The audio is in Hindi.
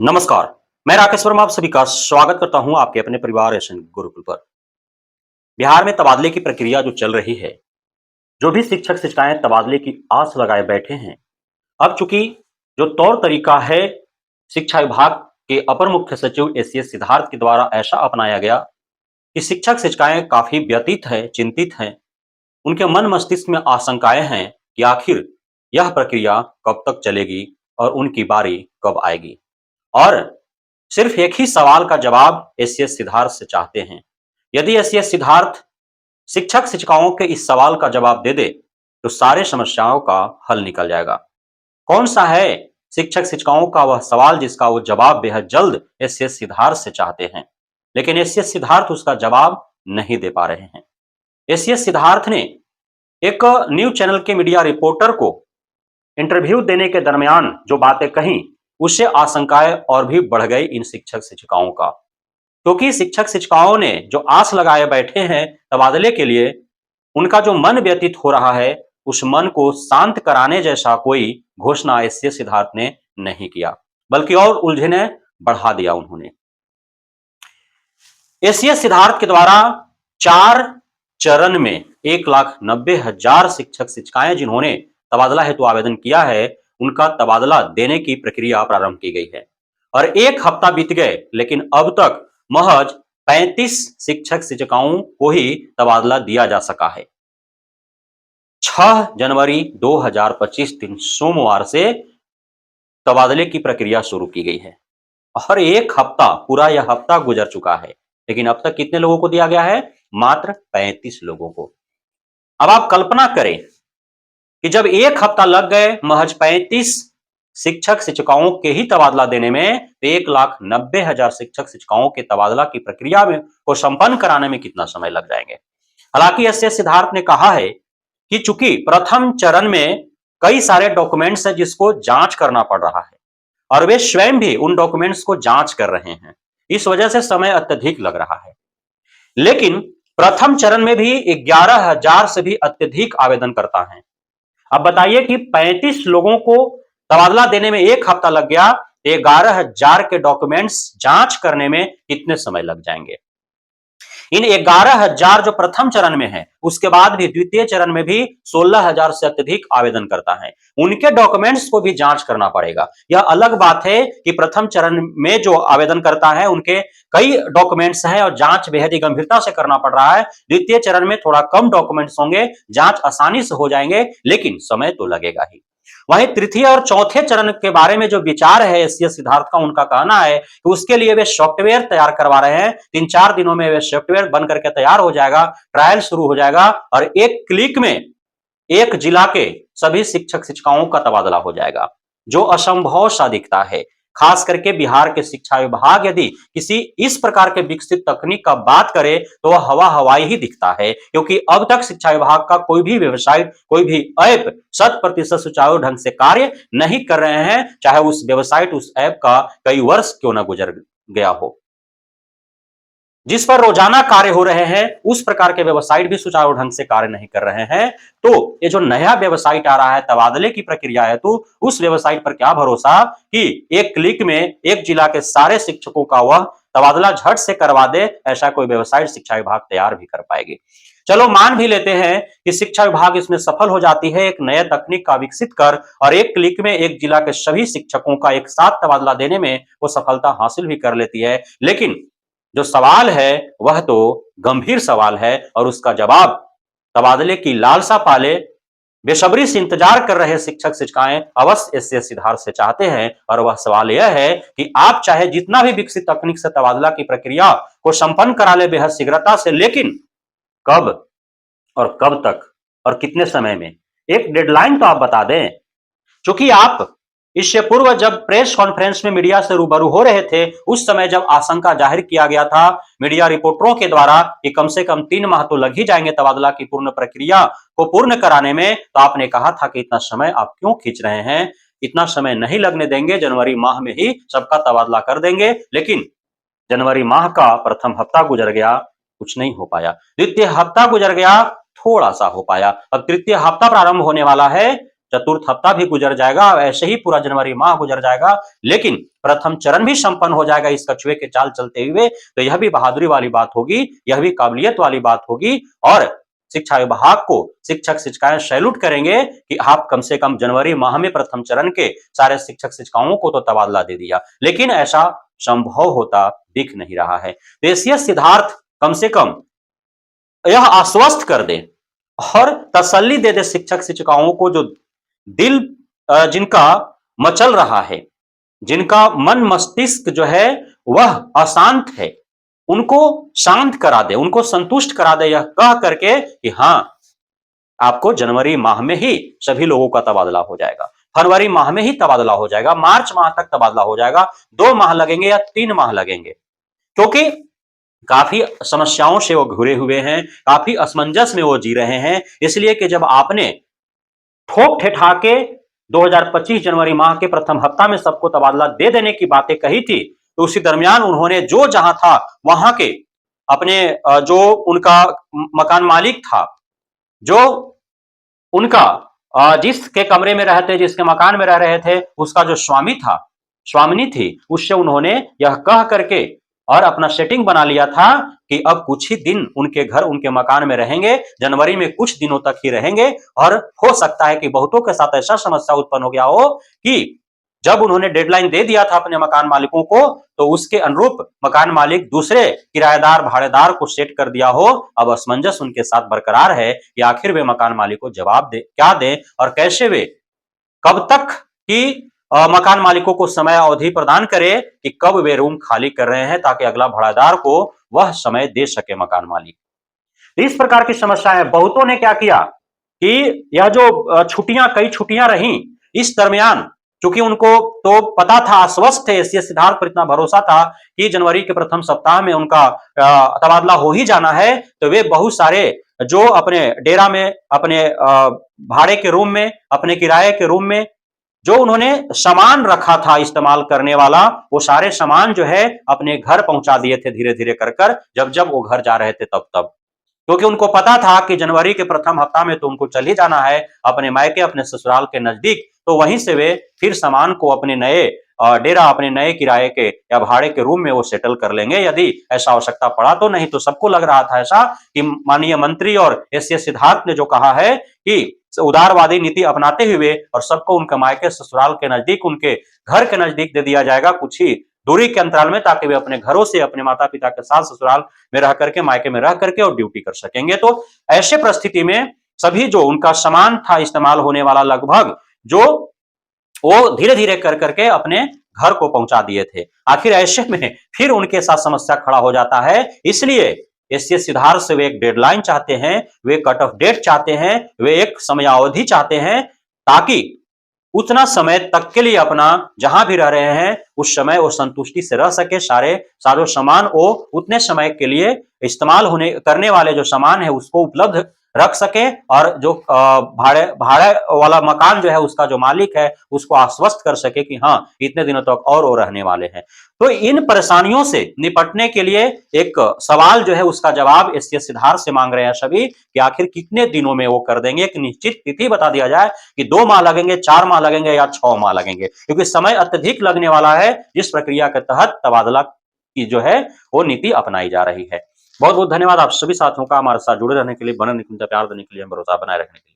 नमस्कार। मैं राकेश वर्मा आप सभी का स्वागत करता हूं आपके अपने परिवार एशन गुरुकुल पर। बिहार में तबादले की प्रक्रिया जो चल रही है, जो भी शिक्षक शिक्षिकाएं तबादले की आस लगाए बैठे हैं, अब चूंकि जो तौर तरीका है शिक्षा विभाग के अपर मुख्य सचिव एसीएस सिद्धार्थ के द्वारा ऐसा अपनाया गया कि शिक्षक शिक्षिकाएं काफी व्यतीत हैं, चिंतित हैं। उनके मन मस्तिष्क में आशंकाएं हैं कि आखिर यह प्रक्रिया कब तक चलेगी और उनकी बारी कब आएगी। और सिर्फ एक ही सवाल का जवाब एसीएस सिद्धार्थ से चाहते हैं। यदि एसीएस सिद्धार्थ शिक्षक शिक्षिकाओं के इस सवाल का जवाब दे दे तो सारे समस्याओं का हल निकल जाएगा। कौन सा है शिक्षक शिक्षिकाओं का वह सवाल जिसका वो जवाब बेहद जल्द एसीएस सिद्धार्थ से चाहते हैं, लेकिन एसीएस सिद्धार्थ उसका जवाब नहीं दे पा रहे हैं। एसीएस सिद्धार्थ ने एक न्यूज चैनल के मीडिया रिपोर्टर को इंटरव्यू देने के दरमियान जो बातें कही, उससे आशंकाएं और भी बढ़ गई इन शिक्षक शिक्षिकाओं का। क्योंकि शिक्षक शिक्षिकाओं ने जो आस लगाए बैठे हैं तबादले के लिए, उनका जो मन व्यतीत हो रहा है, उस मन को शांत कराने जैसा कोई घोषणा एसीएस सिद्धार्थ ने नहीं किया, बल्कि और उलझने बढ़ा दिया उन्होंने। एसीएस सिद्धार्थ के द्वारा 4 चरण में 1,90,000 शिक्षक शिक्षिकाएं जिन्होंने तबादला हेतु आवेदन किया है, उनका तबादला देने की प्रक्रिया प्रारंभ की गई है और 1 हफ्ता बीत गए, लेकिन अब तक महज 35 शिक्षक शिक्षिकाओं को ही तबादला दिया जा सका है। 6 जनवरी 2025 दिन सोमवार से तबादले की प्रक्रिया शुरू की गई है और 1 हफ्ता, पूरा यह हफ्ता गुजर चुका है, लेकिन अब तक कितने लोगों को दिया गया है? मात्र 35 लोगों को। अब आप कल्पना करें कि जब 1 हफ्ता लग गए महज 35 शिक्षक शिक्षिकाओं के ही तबादला देने में, तो 1,90,000 शिक्षक शिक्षिकाओं के तबादला की प्रक्रिया में को संपन्न कराने में कितना समय लग जाएंगे। हालांकि एसीएस सिद्धार्थ ने कहा है कि चूंकि प्रथम चरण में कई सारे डॉक्यूमेंट्स है जिसको जांच करना पड़ रहा है और वे स्वयं भी उन डॉक्यूमेंट्स को जांच कर रहे हैं, इस वजह से समय अत्यधिक लग रहा है। लेकिन प्रथम चरण में भी 11,000 से भी अत्यधिक आवेदनकर्ता हैं। अब बताइए कि 35 लोगों को तबादला देने में 1 हफ्ता लग गया, 11,000 के डॉक्यूमेंट्स जांच करने में कितने समय लग जाएंगे। इन 11,000 जो प्रथम चरण में है, उसके बाद भी द्वितीय चरण में भी 16,000 से अत्यधिक आवेदन करता है, उनके डॉक्यूमेंट्स को भी जांच करना पड़ेगा। यह अलग बात है कि प्रथम चरण में जो आवेदन करता है उनके कई डॉक्यूमेंट्स हैं और जांच बेहद ही गंभीरता से करना पड़ रहा है। द्वितीय चरण में थोड़ा कम डॉक्यूमेंट्स होंगे, जांच आसानी से हो जाएंगे, लेकिन समय तो लगेगा ही। वहीं तृतीय और चौथे चरण के बारे में जो विचार है एसीएस सिद्धार्थ का, उनका कहना है कि उसके लिए वे सॉफ्टवेयर तैयार करवा रहे हैं। 3-4 दिनों में वे सॉफ्टवेयर बन करके तैयार हो जाएगा, ट्रायल शुरू हो जाएगा और एक क्लिक में एक जिला के सभी शिक्षक शिक्षिकाओं का तबादला हो जाएगा, जो असंभव सा दिखता है। खास करके बिहार के शिक्षा विभाग यदि किसी इस प्रकार के विकसित तकनीक का बात करे तो वह हवा हवाई ही दिखता है, क्योंकि अब तक शिक्षा विभाग का कोई भी वेबसाइट, कोई भी ऐप 100% सुचारू ढंग से कार्य नहीं कर रहे हैं, चाहे उस वेबसाइट, उस ऐप का कई वर्ष क्यों ना गुजर गया हो। जिस पर रोजाना कार्य हो रहे हैं, उस प्रकार के वेबसाइट भी सुचारू ढंग से कार्य नहीं कर रहे हैं। तो ये जो नया वेबसाइट आ रहा है तबादले की प्रक्रिया है, तो उस वेबसाइट पर क्या भरोसा कि एक क्लिक में एक जिला के सारे शिक्षकों का वह तबादला झट से करवा दे, ऐसा कोई वेबसाइट शिक्षा विभाग तैयार भी कर पाएगी। चलो मान भी लेते हैं कि शिक्षा विभाग इसमें सफल हो जाती है एक नए तकनीक का विकसित कर और एक क्लिक में एक जिला के सभी शिक्षकों का एक साथ तबादला देने में वो सफलता हासिल भी कर लेती है, लेकिन जो सवाल है वह तो गंभीर सवाल है और उसका जवाब तबादले की लालसा पाले बेसब्री से इंतजार कर रहे शिक्षक शिक्षिकाएं अवश्य एसीएस सिद्धार्थ से चाहते हैं। और वह सवाल यह है कि आप चाहे जितना भी विकसित तकनीक से तबादला की प्रक्रिया को संपन्न करा ले बेहद शीघ्रता से, लेकिन कब और कब तक और कितने समय में, एक डेडलाइन तो आप बता दें। चूंकि आप इससे पूर्व जब प्रेस कॉन्फ्रेंस में मीडिया से रूबरू हो रहे थे, उस समय जब आशंका जाहिर किया गया था मीडिया रिपोर्टरों के द्वारा कि कम से कम 3 माह तो लग ही जाएंगे तबादला की पूर्ण प्रक्रिया को पूर्ण कराने में, तो आपने कहा था कि इतना समय आप क्यों खींच रहे हैं, इतना समय नहीं लगने देंगे, जनवरी माह में ही सबका तबादला कर देंगे। लेकिन जनवरी माह का प्रथम हफ्ता गुजर गया, कुछ नहीं हो पाया। द्वितीय हफ्ता गुजर गया, थोड़ा सा हो पाया। अब तृतीय हफ्ता प्रारंभ होने वाला है, चतुर्थ हफ्ता भी गुजर जाएगा, ऐसे ही पूरा जनवरी माह गुजर जाएगा, लेकिन प्रथम चरण भी संपन्न हो जाएगा इस कछुए के चाल चलते हुए। तो यह भी बहादुरी वाली बात होगी, यह भी काबिलियत वाली बात होगी और शिक्षा विभाग को शिक्षक शिक्षिकाएं सैल्यूट करेंगे कि आप कम से कम जनवरी माह में प्रथम चरण के सारे शिक्षक शिक्षिकाओं को तो तबादला दे दिया, लेकिन ऐसा संभव होता दिख नहीं रहा है। देशीय सिद्धार्थ कम से कम यह आश्वस्त कर दे और तसल्ली दे दे शिक्षक शिक्षिकाओं को, जो दिल जिनका मचल रहा है, जिनका मन मस्तिष्क जो है वह अशांत है, उनको शांत करा दे, उनको संतुष्ट करा दे, यह कह करके कि हां आपको जनवरी माह में ही सभी लोगों का तबादला हो जाएगा, फरवरी माह में ही तबादला हो जाएगा, मार्च माह तक तबादला हो जाएगा, 2 माह लगेंगे या 3 माह लगेंगे, क्योंकि काफी समस्याओं से वो घिरे हुए हैं, काफी असमंजस में वो जी रहे हैं। इसलिए कि जब आपने ठोक ठेठा के 2025 जनवरी माह के प्रथम हफ्ता में सबको तबादला दे देने की बातें कही थी, तो उसी दरमियान उन्होंने जो जहां था वहां के अपने जो उनका मकान मालिक था, जो उनका जिसके कमरे में रहते, जिसके मकान में रह रहे थे, उसका जो स्वामी था, स्वामिनी थी, उससे उन्होंने यह कह करके और अपना सेटिंग बना लिया था कि अब कुछ ही दिन उनके घर, उनके मकान में रहेंगे, जनवरी में कुछ दिनों तक ही रहेंगे और हो सकता है कि बहुतों के साथ ऐसा समस्या उत्पन्न हो गया हो कि जब उन्होंने डेडलाइन दे दिया था अपने मकान मालिकों को, तो उसके अनुरूप मकान मालिक दूसरे किराएदार भाड़ेदार को सेट कर दिया हो। अब असमंजस उनके साथ बरकरार है कि आखिर वे मकान मालिक को जवाब दे, क्या दें और कैसे वे कब तक की मकान मालिकों को समय अवधि प्रदान करे कि कब वे रूम खाली कर रहे हैं, ताकि अगला भाड़ेदार को वह समय दे सके मकान मालिक। इस प्रकार की समस्याएं बहुतों ने क्या किया कि यह जो छुट्टियां, कई छुट्टियां रही, इस दरमियान चूंकि उनको तो पता था, आश्वस्त थे, एससीएस सिद्धार्थ पर इतना भरोसा था कि जनवरी के प्रथम सप्ताह में उनका तबादला हो ही जाना है, तो वे बहुत सारे जो अपने डेरा में, अपने भाड़े के रूम में, अपने किराए के रूम में जो उन्होंने सामान रखा था इस्तेमाल करने वाला, वो सारे सामान जो है अपने घर पहुंचा दिए थे धीरे धीरे कर कर, जब जब वो घर जा रहे थे तब तब, क्योंकि उनको पता था कि जनवरी के प्रथम हफ्ता में तो उनको चल ही जाना है अपने मायके, अपने ससुराल के नजदीक। तो वहीं से वे फिर सामान को अपने नए डेरा, अपने नए किराए के या भाड़े के रूम में वो सेटल कर लेंगे, यदि ऐसा आवश्यकता पड़ा तो। नहीं तो सबको लग रहा था ऐसा कि माननीय मंत्री और एससीएस सिद्धार्थ ने जो कहा है कि उदारवादी नीति अपनाते हुए और सबको उनके मायके ससुराल के नजदीक, उनके घर के नजदीक दे दिया जाएगा कुछ ही दूरी के अंतराल में, ताकि वे अपने घरों से अपने माता पिता के साथ ससुराल में रह करके, मायके में रह करके और ड्यूटी कर सकेंगे। तो ऐसे परिस्थिति में सभी जो उनका सामान था इस्तेमाल होने वाला लगभग, जो वो धीरे धीरे कर करके अपने घर को पहुंचा दिए थे। आखिर ऐसे में फिर उनके साथ समस्या खड़ा हो जाता है। इसलिए एससीएस सिद्धार्थ से वे एक डेडलाइन चाहते हैं, वे कट ऑफ डेट चाहते हैं, वे एक समयावधि चाहते हैं, ताकि उतना समय तक के लिए अपना जहां भी रह रहे हैं उस समय वो संतुष्टि से रह सके, सारे सामान वो उतने समय के लिए इस्तेमाल होने करने वाले जो सामान है उसको उपलब्ध रख सके, और जो भाड़े वाला मकान जो है उसका जो मालिक है उसको आश्वस्त कर सके कि हाँ इतने दिनों तक और वो रहने वाले हैं। तो इन परेशानियों से निपटने के लिए एक सवाल जो है उसका जवाब एससीएस सिद्धार्थ से मांग रहे हैं सभी कि आखिर कितने दिनों में वो कर देंगे। एक निश्चित तिथि बता दिया जाए कि 2 माह लगेंगे, 4 माह लगेंगे या 6 माह लगेंगे, क्योंकि समय अत्यधिक लगने वाला है जिस प्रक्रिया के तहत तबादला की जो है वो नीति अपनाई जा रही है। बहुत बहुत धन्यवाद आप सभी साथियों का हमारे साथ जुड़े रहने के लिए, बने रहने के लिए, प्यार देने के लिए, भरोसा बनाए रखने के लिए।